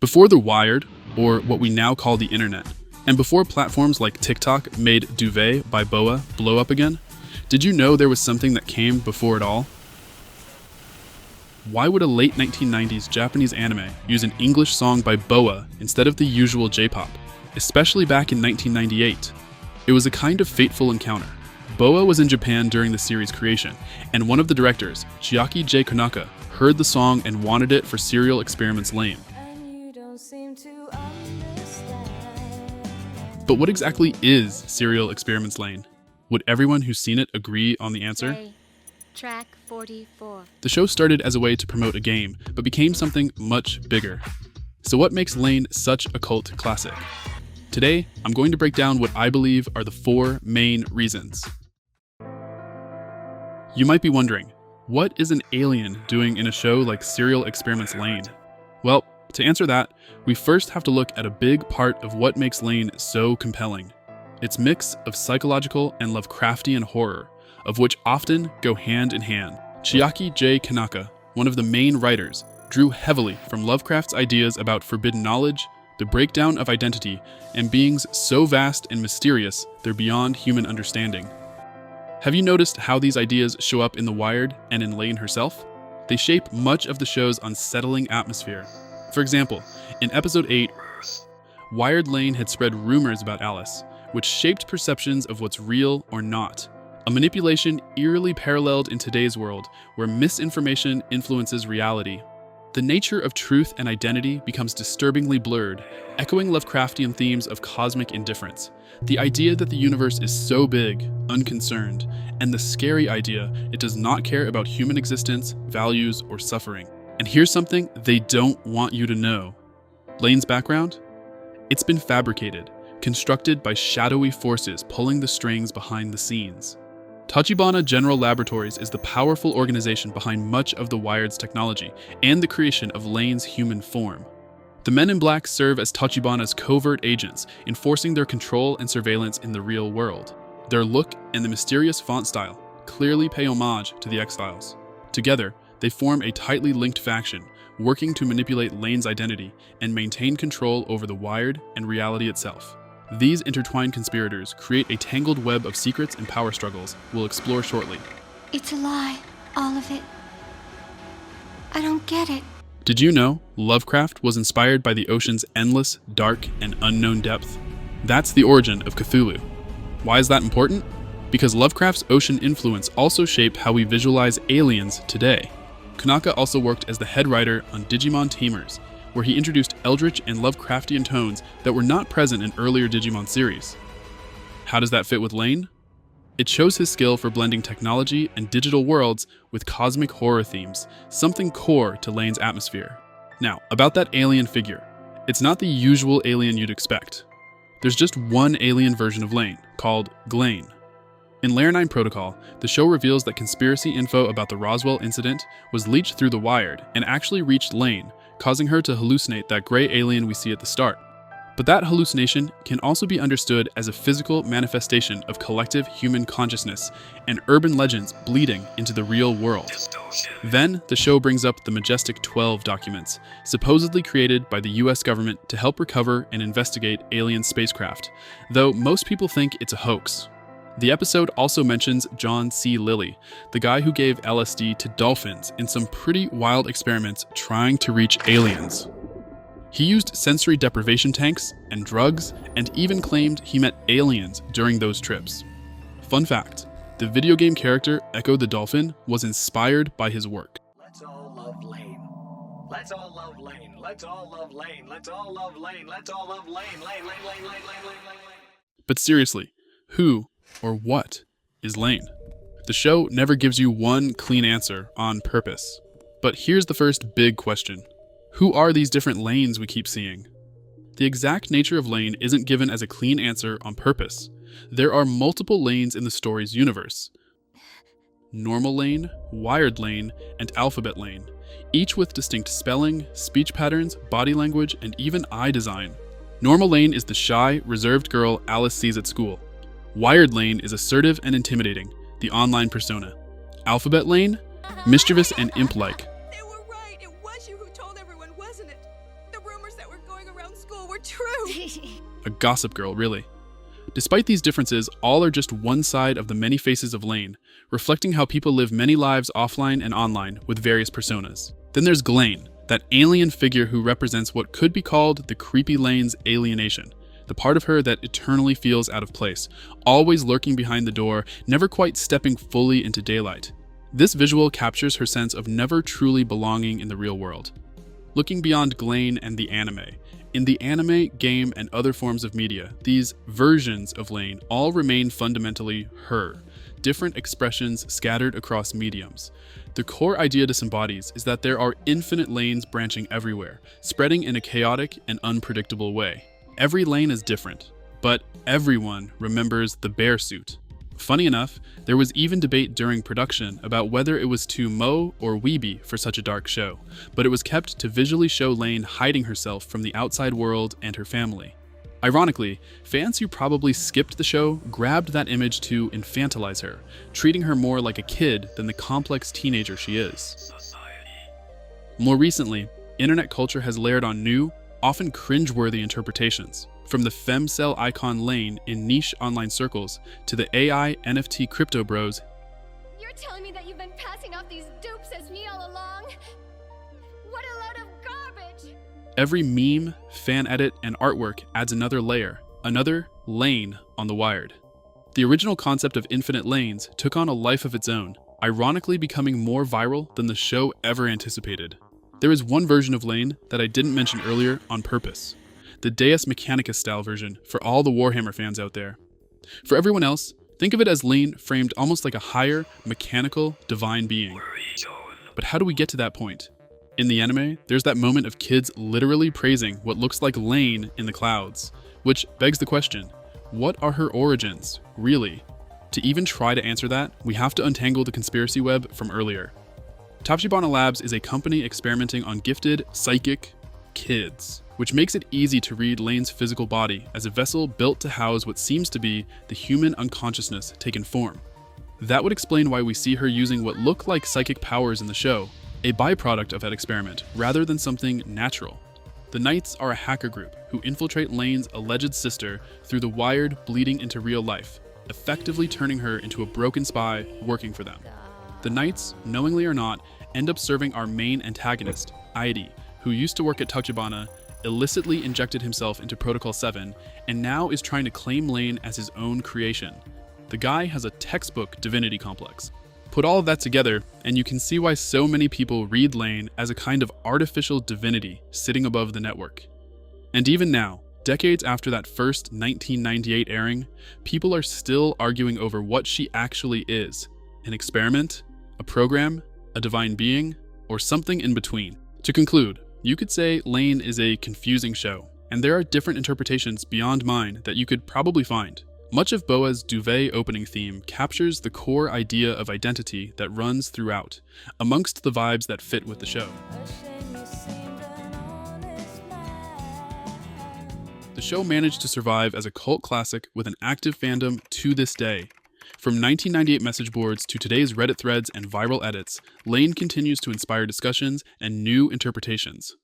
Before the wired, or what we now call the internet, and before platforms like TikTok made Duvet by Boa blow up again, did you know there was something that came before it all? Why would a late 1990s Japanese anime use an English song by Boa instead of the usual J-pop, especially back in 1998? It was a kind of fateful encounter. Boa was in Japan during the series' creation, and one of the directors, Chiaki J. Konaka, heard the song and wanted it for Serial Experiments Lain. But what exactly is Serial Experiments Lain? Would everyone who's seen it agree on the answer? Track 44. The show started as a way to promote a game, but became something much bigger. So what makes Lain such a cult classic? Today, I'm going to break down what I believe are the 4 main reasons. You might be wondering, what is an alien doing in a show like Serial Experiments Lain? Well, to answer that, we first have to look at a big part of what makes Lain so compelling. Its mix of psychological and Lovecraftian horror, of which often go hand in hand. Chiaki J. Konaka, one of the main writers, drew heavily from Lovecraft's ideas about forbidden knowledge, the breakdown of identity, and beings so vast and mysterious they're beyond human understanding. Have you noticed how these ideas show up in The Wired and in Lain herself? They shape much of the show's unsettling atmosphere. For example, in episode 8, Wired Lain had spread rumors about Alice, which shaped perceptions of what's real or not. A manipulation eerily paralleled in today's world, where misinformation influences reality. The nature of truth and identity becomes disturbingly blurred, echoing Lovecraftian themes of cosmic indifference. The idea that the universe is so big, unconcerned, and the scary idea it does not care about human existence, values, or suffering. And here's something they don't want you to know. Lain's background? It's been fabricated, constructed by shadowy forces pulling the strings behind the scenes. Tachibana General Laboratories is the powerful organization behind much of the Wired's technology and the creation of Lain's human form. The Men in Black serve as Tachibana's covert agents, enforcing their control and surveillance in the real world. Their look and the mysterious font style clearly pay homage to the X-Files. Together, they form a tightly linked faction, working to manipulate Lain's identity and maintain control over the Wired and reality itself. These intertwined conspirators create a tangled web of secrets and power struggles we'll explore shortly. It's a lie, all of it. I don't get it. Did you know Lovecraft was inspired by the ocean's endless, dark, and unknown depth? That's the origin of Cthulhu. Why is that important? Because Lovecraft's ocean influence also shaped how we visualize aliens today. Konaka also worked as the head writer on Digimon Tamers, where he introduced eldritch and Lovecraftian tones that were not present in earlier Digimon series. How does that fit with Lain? It shows his skill for blending technology and digital worlds with cosmic horror themes, something core to Lain's atmosphere. Now, about that alien figure. It's not the usual alien you'd expect. There's just one alien version of Lain, called Glain. In Layer 9 Protocol, the show reveals that conspiracy info about the Roswell incident was leaked through The Wired and actually reached Lain, causing her to hallucinate that gray alien we see at the start. But that hallucination can also be understood as a physical manifestation of collective human consciousness and urban legends bleeding into the real world. Then, the show brings up the Majestic 12 documents, supposedly created by the US government to help recover and investigate alien spacecraft, though most people think it's a hoax. The episode also mentions John C. Lilly, the guy who gave LSD to dolphins in some pretty wild experiments trying to reach aliens. He used sensory deprivation tanks and drugs, and even claimed he met aliens during those trips. Fun fact, the video game character Echo the Dolphin was inspired by his work. Let's all love Lain. Let's all love Lain. Let's all love Lain. Let's all love Lain. Let's all love Lain. Lain. But seriously, who or what is Lain? The show never gives you one clean answer on purpose. But here's the first big question. Who are these different Lains we keep seeing? The exact nature of Lain isn't given as a clean answer on purpose. There are multiple Lains in the story's universe. Normal Lain, Wired Lain, and Alphabet Lain, each with distinct spelling, speech patterns, body language, and even eye design. Normal Lain is the shy, reserved girl Alice sees at school. Wired Lain is assertive and intimidating, the online persona. Alphabet Lain, mischievous and imp-like. They were right. It was you who told everyone, wasn't it? The rumors that were going around school were true. A gossip girl, really. Despite these differences, all are just one side of the many faces of Lain, reflecting how people live many lives offline and online with various personas. Then there's Glain, that alien figure who represents what could be called the creepy Lain's alienation, the part of her that eternally feels out of place, always lurking behind the door, never quite stepping fully into daylight. This visual captures her sense of never truly belonging in the real world. Looking beyond Glain and the anime, in the anime, game, and other forms of media, these versions of Lain all remain fundamentally her, different expressions scattered across mediums. The core idea this embodies is that there are infinite Lains branching everywhere, spreading in a chaotic and unpredictable way. Every Lain is different, but everyone remembers the bear suit. Funny enough, there was even debate during production about whether it was too mo or weeby for such a dark show, but it was kept to visually show Lain hiding herself from the outside world and her family. Ironically, fans who probably skipped the show grabbed that image to infantilize her, treating her more like a kid than the complex teenager she is. More recently, internet culture has layered on new, often cringeworthy interpretations, from the femcel icon Lain in niche online circles to the AI NFT crypto bros. You're telling me that you've been passing off these dupes as me all along? What a load of garbage! Every meme, fan edit, and artwork adds another layer, another Lain on the Wired. The original concept of infinite Lains took on a life of its own, ironically becoming more viral than the show ever anticipated. There is one version of Lain that I didn't mention earlier on purpose. The Deus Mechanicus style version for all the Warhammer fans out there. For everyone else, think of it as Lain framed almost like a higher, mechanical, divine being. But how do we get to that point? In the anime, there's that moment of kids literally praising what looks like Lain in the clouds, which begs the question, what are her origins, really? To even try to answer that, we have to untangle the conspiracy web from earlier. Tachibana Labs is a company experimenting on gifted, psychic kids, which makes it easy to read Lain's physical body as a vessel built to house what seems to be the human unconsciousness taken form. That would explain why we see her using what look like psychic powers in the show, a byproduct of that experiment rather than something natural. The Knights are a hacker group who infiltrate Lain's alleged sister through the Wired bleeding into real life, effectively turning her into a broken spy working for them. The Knights, knowingly or not, end up serving our main antagonist, Airi, who used to work at Tachibana, illicitly injected himself into Protocol 7, and now is trying to claim Lain as his own creation. The guy has a textbook divinity complex. Put all of that together, and you can see why so many people read Lain as a kind of artificial divinity sitting above the network. And even now, decades after that first 1998 airing, people are still arguing over what she actually is: an experiment, a program, a divine being, or something in between. To conclude, you could say Lain is a confusing show, and there are different interpretations beyond mine that you could probably find. Much of Boa's duvet opening theme captures the core idea of identity that runs throughout, amongst the vibes that fit with the show. The show managed to survive as a cult classic with an active fandom to this day. From 1998 message boards to today's Reddit threads and viral edits, Lain continues to inspire discussions and new interpretations.